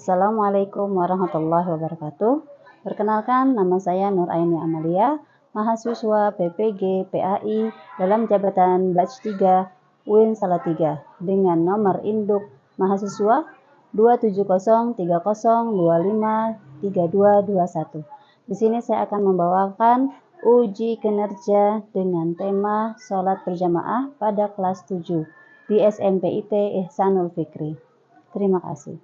Assalamualaikum warahmatullahi wabarakatuh. Perkenalkan, nama saya Nur Aini Amalia, mahasiswa PPG PAI dalam jabatan batch 3 UIN Salatiga dengan nomor induk mahasiswa 27030253221. Di sini saya akan membawakan uji kinerja dengan tema sholat berjamaah pada kelas 7 di SMPIT Ihsanul Fikri. Terima kasih.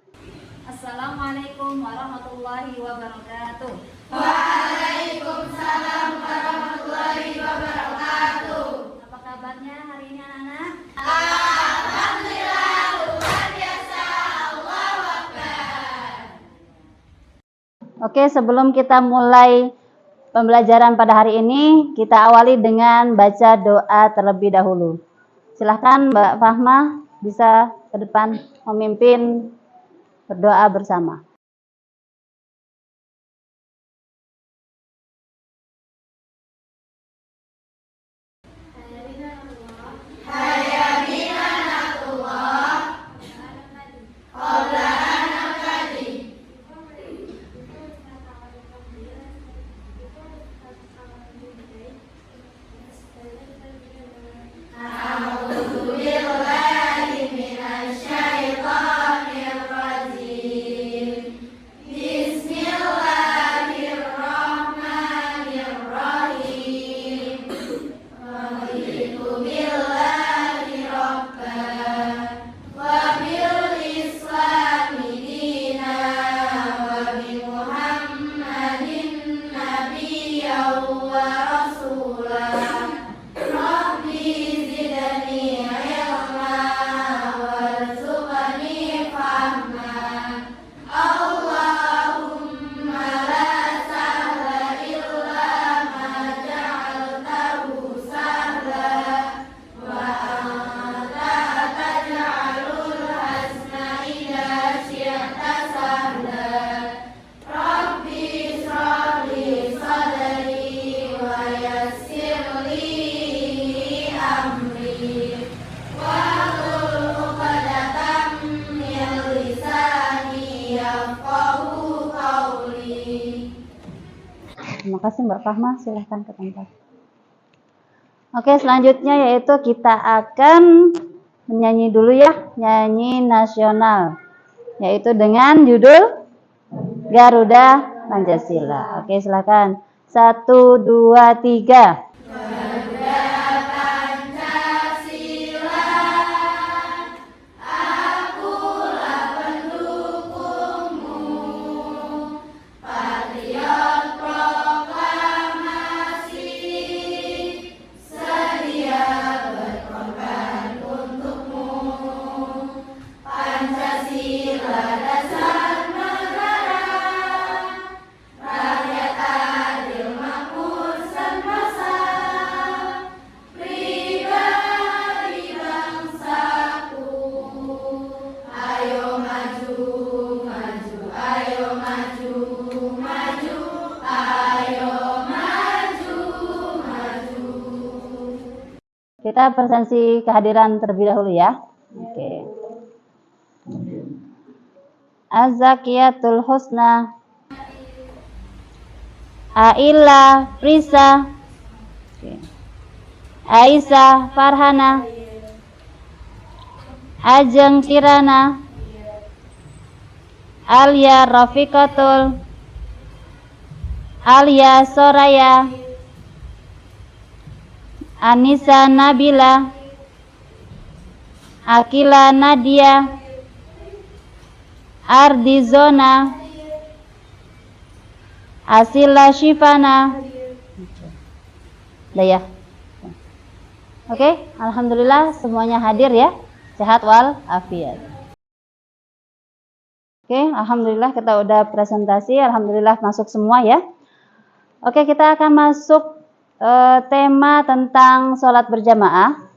Assalamualaikum warahmatullahi wabarakatuh. Waalaikumsalam warahmatullahi wabarakatuh. Apa kabarnya hari ini anak-anak? Alhamdulillah, luar biasa. Allahu Akbar. Oke, sebelum kita mulai pembelajaran pada hari ini, kita awali dengan baca doa terlebih dahulu. Silahkan Mbak Fahma bisa ke depan memimpin berdoa bersama. Terima kasih Mbak Fahma, silahkan ke tempat. Oke, selanjutnya yaitu kita akan menyanyi dulu ya, nyanyi nasional, yaitu dengan judul Garuda Pancasila. Oke, silahkan. 1, 2, 3. Kita presensi kehadiran terlebih dahulu ya. Oke. Az-Zakiyatul Husna, Aila Prisa, Aisyah Farhana, Ajeng Kirana, Alia Rafiqatul, Alia Soraya, Anissa Nabila, Akila Nadia, Ardi Zona, Asila Shifana. Udah ya? Oke, alhamdulillah semuanya hadir ya. Sehat wal afiat. Oke, alhamdulillah kita udah presentasi, alhamdulillah masuk semua ya. Oke, kita akan masuk tema tentang sholat berjamaah.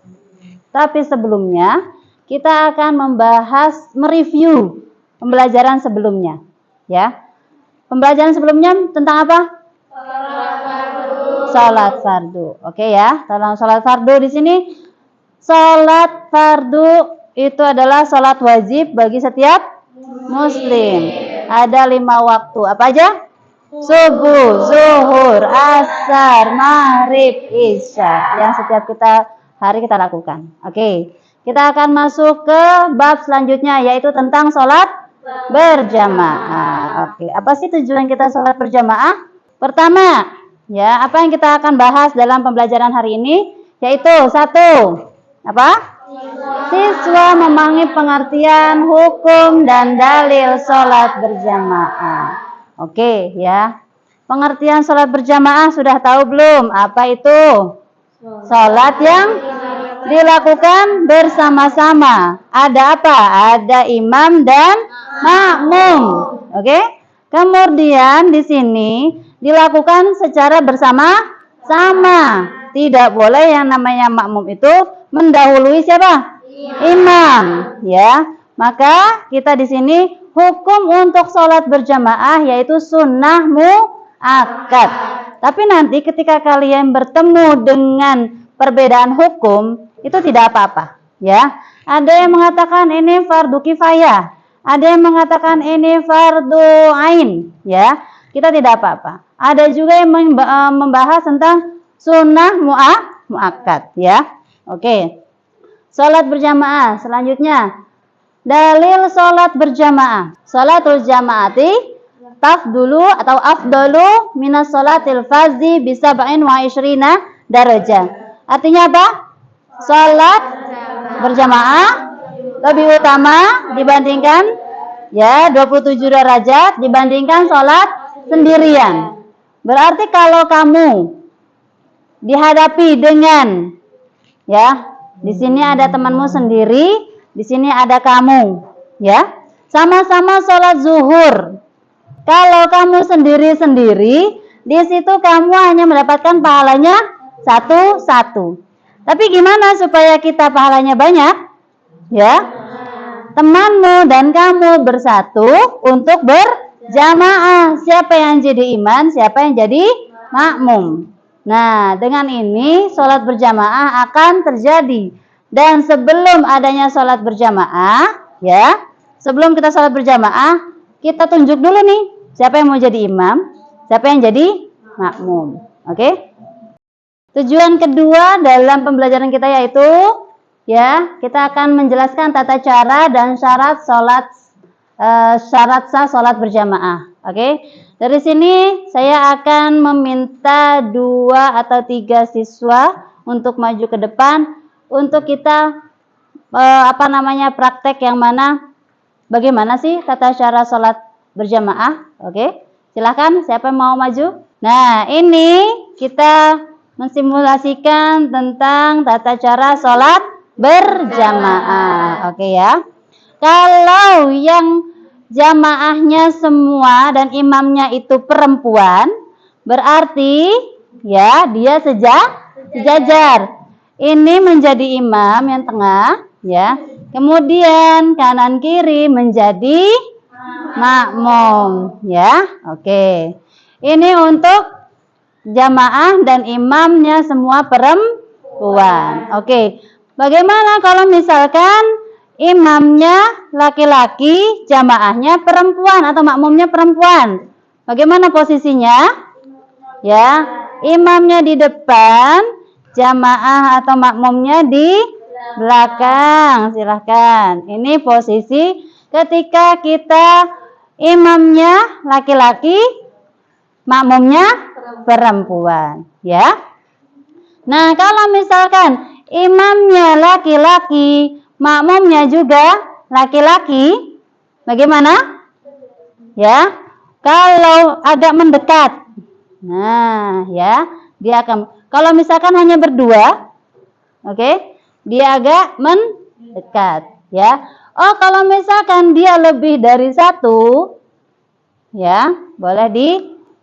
Tapi sebelumnya kita akan membahas, mereview pembelajaran sebelumnya ya. Pembelajaran sebelumnya tentang apa? Sholat fardu. Oke ya, tentang sholat fardu di sini. Sholat fardu itu adalah sholat wajib bagi setiap muslim. Ada 5 waktu. Apa aja? Subuh, zuhur, asar, maghrib, isya. Yang setiap hari kita lakukan. Oke. Kita akan masuk ke bab selanjutnya, yaitu tentang sholat berjamaah. Oke. Apa sih tujuan kita sholat berjamaah? Pertama, ya, apa yang kita akan bahas dalam pembelajaran hari ini? Yaitu 1. Apa? Siswa memahami pengertian hukum dan dalil sholat berjamaah. Oke, ya. Pengertian sholat berjamaah sudah tahu belum? Apa itu? Sholat yang dilakukan bersama-sama. Ada apa? Ada imam dan makmum. Oke? Kemudian di sini dilakukan secara bersama-sama. Tidak boleh yang namanya makmum itu mendahului siapa? Imam, ya. Maka kita di sini hukum untuk sholat berjamaah yaitu sunnah muakkad. Tapi nanti ketika kalian bertemu dengan perbedaan hukum itu tidak apa-apa, ya. Ada yang mengatakan ini fardu kifayah, ada yang mengatakan ini fardu ain, ya. Kita tidak apa-apa. Ada juga yang membahas tentang sunnah muakkad, ya. Oke. Sholat berjamaah selanjutnya. Dalil sholat berjamaah. Sholatul jamaati tafdulu atau afdalu minas sholatil fardhi bisab'in wa isyrina darajah. Artinya apa? Sholat berjamaah lebih utama dibandingkan, ya, 27 derajat dibandingkan sholat sendirian. Berarti kalau kamu dihadapi dengan, ya, di sini ada temanmu sendiri, di sini ada kamu, ya. Sama-sama sholat zuhur. Kalau kamu sendiri-sendiri, di situ kamu hanya mendapatkan pahalanya satu-satu. Tapi gimana supaya kita pahalanya banyak? Ya. Temanmu dan kamu bersatu untuk berjamaah. Siapa yang jadi imam, siapa yang jadi makmum. Nah, dengan ini sholat berjamaah akan terjadi. Dan sebelum adanya sholat berjamaah, ya, sebelum kita sholat berjamaah, kita tunjuk dulu nih, siapa yang mau jadi imam, siapa yang jadi makmum. Oke? Tujuan kedua dalam pembelajaran kita yaitu, ya, kita akan menjelaskan tata cara dan syarat sah sholat berjamaah. Oke? Dari sini saya akan meminta 2 atau 3 siswa untuk maju ke depan untuk kita praktek yang mana bagaimana sih tata cara sholat berjamaah. Oke, silahkan siapa yang mau maju. Nah, ini kita mensimulasikan tentang tata cara sholat berjamaah. Oke, ya. Kalau yang jamaahnya semua dan imamnya itu perempuan, berarti, ya, dia sejajar. Ini menjadi imam yang tengah, ya. Kemudian kanan kiri menjadi makmum, ya. Oke. Ini untuk jamaah dan imamnya semua perempuan. Oke. Bagaimana kalau misalkan imamnya laki-laki, jamaahnya perempuan atau makmumnya perempuan? Bagaimana posisinya? Ya, imamnya di depan, jamaah atau makmumnya di belakang. Silahkan. Ini posisi ketika kita imamnya laki-laki, makmumnya perempuan, ya. Nah, kalau misalkan imamnya laki-laki, makmumnya juga laki-laki, bagaimana? Ya, kalau agak mendekat. Nah, ya, dia akan, kalau misalkan hanya berdua, oke, dia agak mendekat, ya. Oh, kalau misalkan dia lebih dari 1, ya, boleh di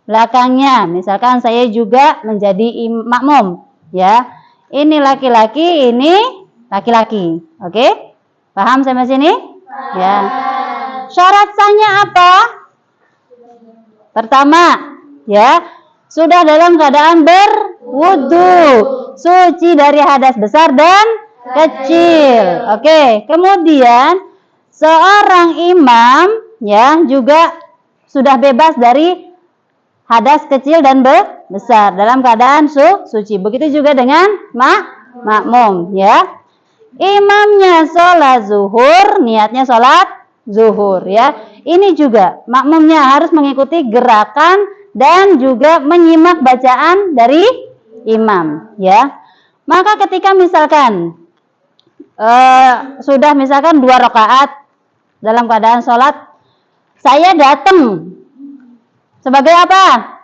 belakangnya. Misalkan saya juga menjadi makmum, ya. Ini laki-laki, ini laki-laki, oke? Paham sampai sini? Ya. Syarat sahnya apa? Pertama, ya, sudah dalam keadaan berwudu, suci dari hadas besar dan kecil. Oke, kemudian seorang imam, ya, juga sudah bebas dari hadas kecil dan besar dalam keadaan suci. Begitu juga dengan makmum ya. Imamnya sholat zuhur, niatnya sholat zuhur ya. Ini juga makmumnya harus mengikuti gerakan dan juga menyimak bacaan dari imam ya. Maka ketika misalkan sudah misalkan 2 rakaat dalam keadaan sholat, saya datang sebagai apa?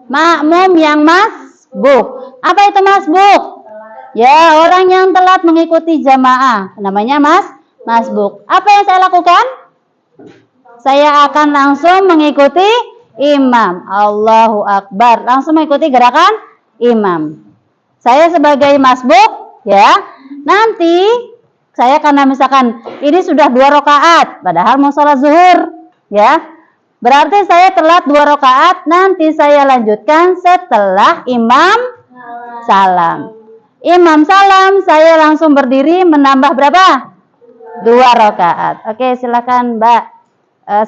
Makmum yang masbuk. Apa itu masbuk? Ya, orang yang telat mengikuti jamaah, namanya masbuk. Apa yang saya lakukan? Saya akan langsung mengikuti imam. Allahu Akbar, langsung mengikuti gerakan imam. Saya sebagai masbuk ya, nanti saya karena misalkan ini sudah 2 rakaat, padahal mau sholat zuhur ya, berarti saya telat 2 rakaat, nanti saya lanjutkan setelah imam salam. Imam salam, saya langsung berdiri menambah berapa? 2 rakaat. Oke, silakan Mbak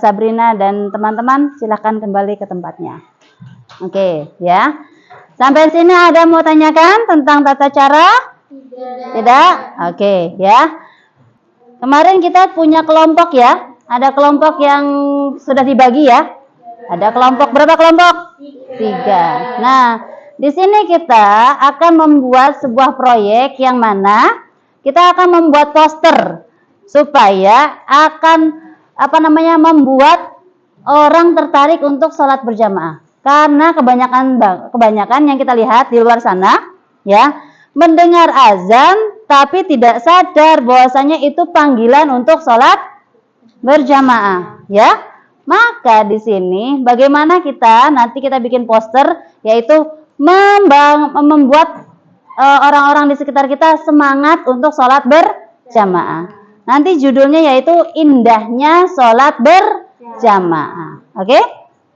Sabrina dan teman-teman, silakan kembali ke tempatnya. Oke ya. Sampai sini ada mau tanyakan tentang tata cara? Tidak? Oke ya. Kemarin kita punya kelompok ya. Ada kelompok yang sudah dibagi ya. Ada kelompok, berapa kelompok? 3. Nah, di sini kita akan membuat sebuah proyek yang mana kita akan membuat poster supaya akan membuat orang tertarik untuk sholat berjamaah. Karena kebanyakan yang kita lihat di luar sana ya, mendengar azan tapi tidak sadar bahwasanya itu panggilan untuk sholat berjamaah ya. Maka di sini bagaimana nanti kita bikin poster, yaitu membuat orang-orang di sekitar kita semangat untuk sholat berjamaah. Nanti judulnya yaitu Indahnya Sholat Berjamaah. Oke?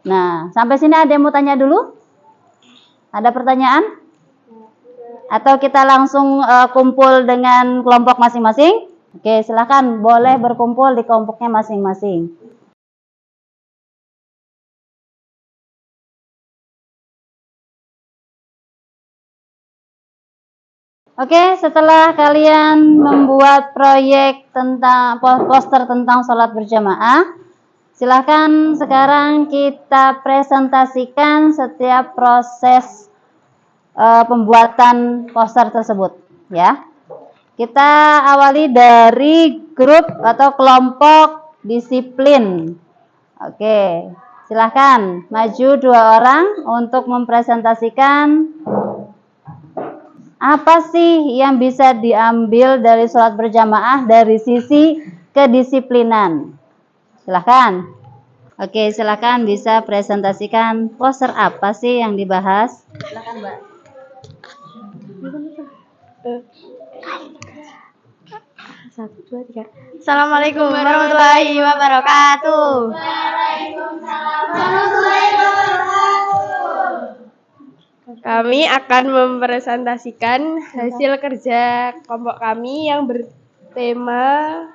Nah, sampai sini ada yang mau tanya dulu? Ada pertanyaan? Atau kita langsung kumpul dengan kelompok masing-masing? Oke, silakan boleh berkumpul di kelompoknya masing-masing. Oke, setelah kalian membuat proyek tentang poster tentang sholat berjamaah, silahkan sekarang kita presentasikan setiap proses pembuatan poster tersebut ya. Kita awali dari grup atau kelompok disiplin. Oke, silahkan maju 2 orang untuk mempresentasikan apa sih yang bisa diambil dari sholat berjamaah dari sisi kedisiplinan. Silahkan. Oke, silahkan bisa presentasikan poster apa sih yang dibahas. Silahkan Mbak. Assalamualaikum warahmatullahi wabarakatuh. Waalaikumsalam warahmatullahi wabarakatuh. Kami akan mempresentasikan hasil kerja kelompok kami yang bertema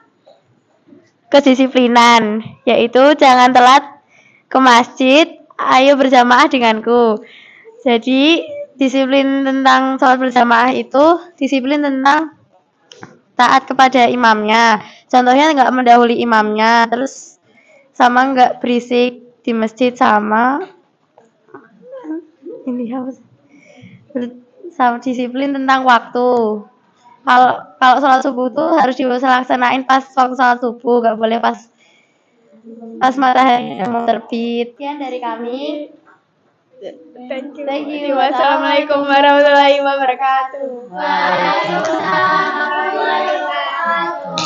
kedisiplinan, yaitu jangan telat ke masjid, ayo berjamaah denganku. Jadi disiplin tentang sholat berjamaah itu disiplin tentang taat kepada imamnya. Contohnya nggak mendahului imamnya, terus sama nggak berisik di masjid, sama disiplin tentang waktu. Kalau sholat subuh tuh harus dilaksanain pas waktu sholat subuh, nggak boleh pas matahari mau terbit. Sekian dari kami. Thank you. Wassalamualaikum warahmatullahi wabarakatuh. Waalaikumsalam warahmatullahi wabarakatuh.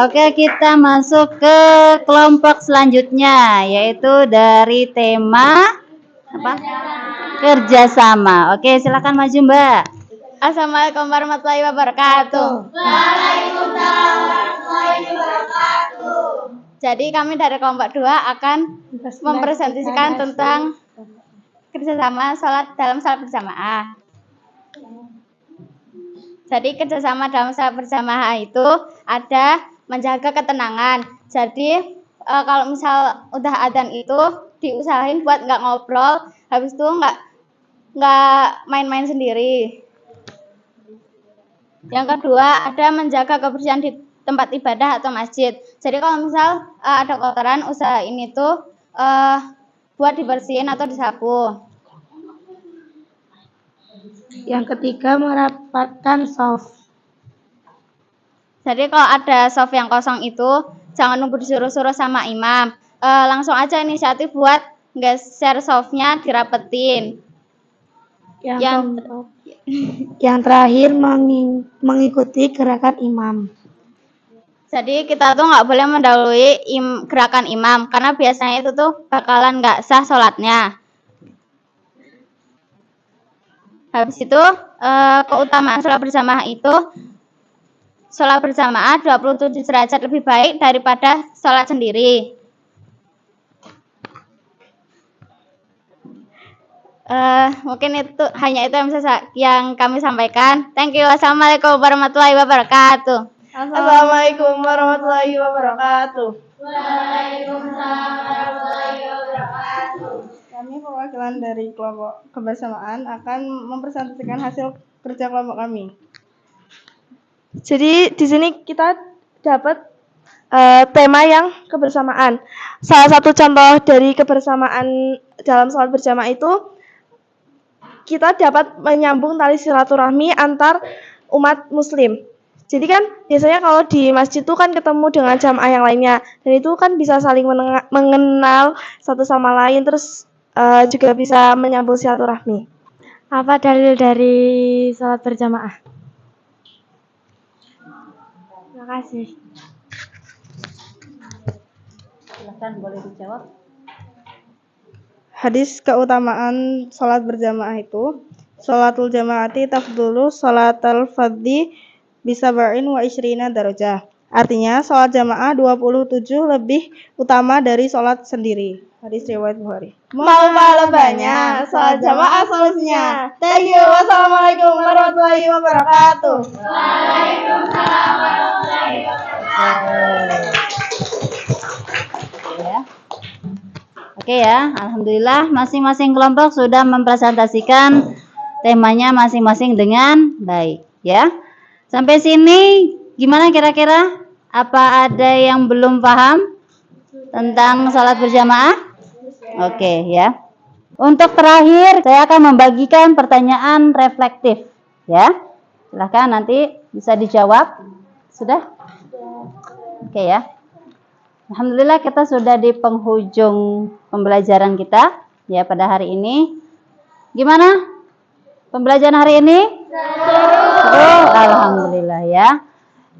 Oke, kita masuk ke kelompok selanjutnya, yaitu dari tema apa? Kerjasama. Oke, silakan maju Mbak. Assalamualaikum warahmatullahi wabarakatuh. Waalaikumsalam warahmatullahi wabarakatuh. Jadi kami dari kelompok 2 akan mempresentasikan tentang kerjasama dalam sholat berjamaah. Jadi kerjasama dalam sholat berjamaah itu ada menjaga ketenangan. Jadi kalau misal udah adzan itu diusahain buat nggak ngobrol, habis itu nggak main-main sendiri. Yang kedua, ada menjaga kebersihan di tempat ibadah atau masjid. Jadi kalau misal ada kotoran, usahain itu buat dibersihin atau disapu. Yang ketiga, merapatkan shaf. Jadi kalau ada shaf yang kosong itu jangan nunggu disuruh-suruh sama imam. Langsung aja inisiatif buat geser shafnya, dirapetin. Yang terakhir, mengikuti gerakan imam. Jadi kita tuh nggak boleh mendahului gerakan imam karena biasanya itu tuh bakalan nggak sah sholatnya. Habis itu keutamaan sholat berjamaah itu sholat berjamaah 27 derajat lebih baik daripada sholat sendiri. Mungkin itu hanya itu yang kami sampaikan. Thank you. Wassalamualaikum warahmatullahi wabarakatuh. Assalamualaikum warahmatullahi wabarakatuh. Waalaikumsalam warahmatullahi wabarakatuh. Kami perwakilan dari kelompok kebersamaan akan mempresentasikan hasil kerja kelompok kami. Jadi di sini kita dapat tema yang kebersamaan. Salah satu contoh dari kebersamaan dalam sholat berjamaah itu kita dapat menyambung tali silaturahmi antar umat muslim. Jadi kan biasanya kalau di masjid itu kan ketemu dengan jamaah yang lainnya dan itu kan bisa saling mengenal satu sama lain, terus juga bisa menyambung silaturahmi. Apa dalil dari sholat berjamaah? Terima kasih. Silakan, boleh dijawab. Hadis keutamaan sholat berjamaah itu, sholatul jamaati tafdulu sholatal fardhi bisa ba'in wa isyrina darajah. Artinya sholat jamaah 27 lebih utama dari sholat sendiri. Hadis riwayat Bukhari. Mau pahala banyak, sholat jamaah solusinya. Thank you. Wassalamualaikum warahmatullahi wabarakatuh. Waalaikumsalam warahmatullahi wabarakatuh. Oke ya, alhamdulillah masing-masing kelompok sudah mempresentasikan temanya masing-masing dengan baik ya. Sampai sini gimana kira-kira? Apa ada yang belum paham tentang sholat berjamaah? Oke ya. Untuk terakhir saya akan membagikan pertanyaan reflektif ya. Silahkan nanti bisa dijawab. Sudah? Oke ya. Alhamdulillah kita sudah di penghujung pembelajaran kita ya pada hari ini. Gimana pembelajaran hari ini? Seru. Alhamdulillah ya.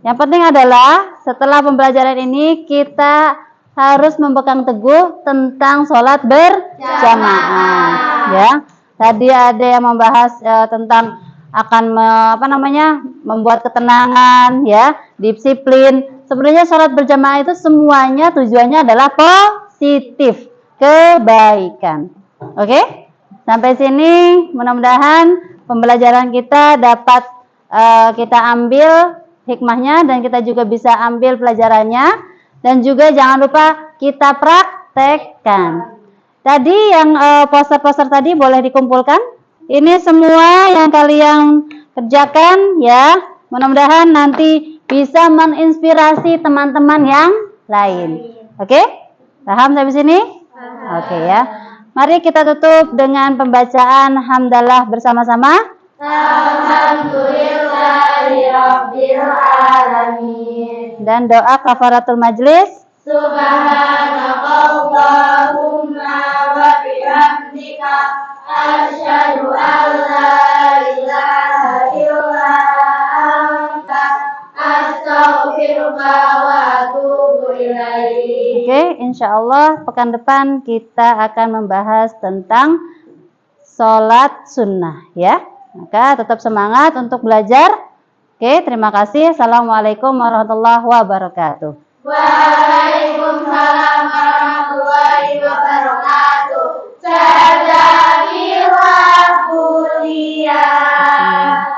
Yang penting adalah setelah pembelajaran ini kita harus memegang teguh tentang sholat berjamaah ya. Tadi ada yang membahas tentang akan membuat ketenangan ya, disiplin. Sebenarnya sholat berjamaah itu semuanya tujuannya adalah positif, kebaikan. Oke? Sampai sini mudah-mudahan pembelajaran kita dapat kita ambil hikmahnya dan kita juga bisa ambil pelajarannya dan juga jangan lupa kita praktekkan. Tadi yang poster-poster tadi boleh dikumpulkan. Ini semua yang kalian kerjakan ya. Mudah-mudahan nanti bisa menginspirasi teman-teman yang lain. Oke? Paham sampai sini? Oke ya. Mari kita tutup dengan pembacaan hamdalah bersama-sama. Alhamdulillahirabbil alamin. Dan doa kafaratul majlis. Subhanakallahumma wa bihamdika asyhadu an la ilaha illa anta astaghfiruka wa atubu ilaik. Oke, insya Allah pekan depan kita akan membahas tentang sholat sunnah ya. Maka tetap semangat untuk belajar. Oke, terima kasih. Assalamualaikum warahmatullahi wabarakatuh. Waalaikumsalam warahmatullahi wabarakatuh. Jazakillah kuliah.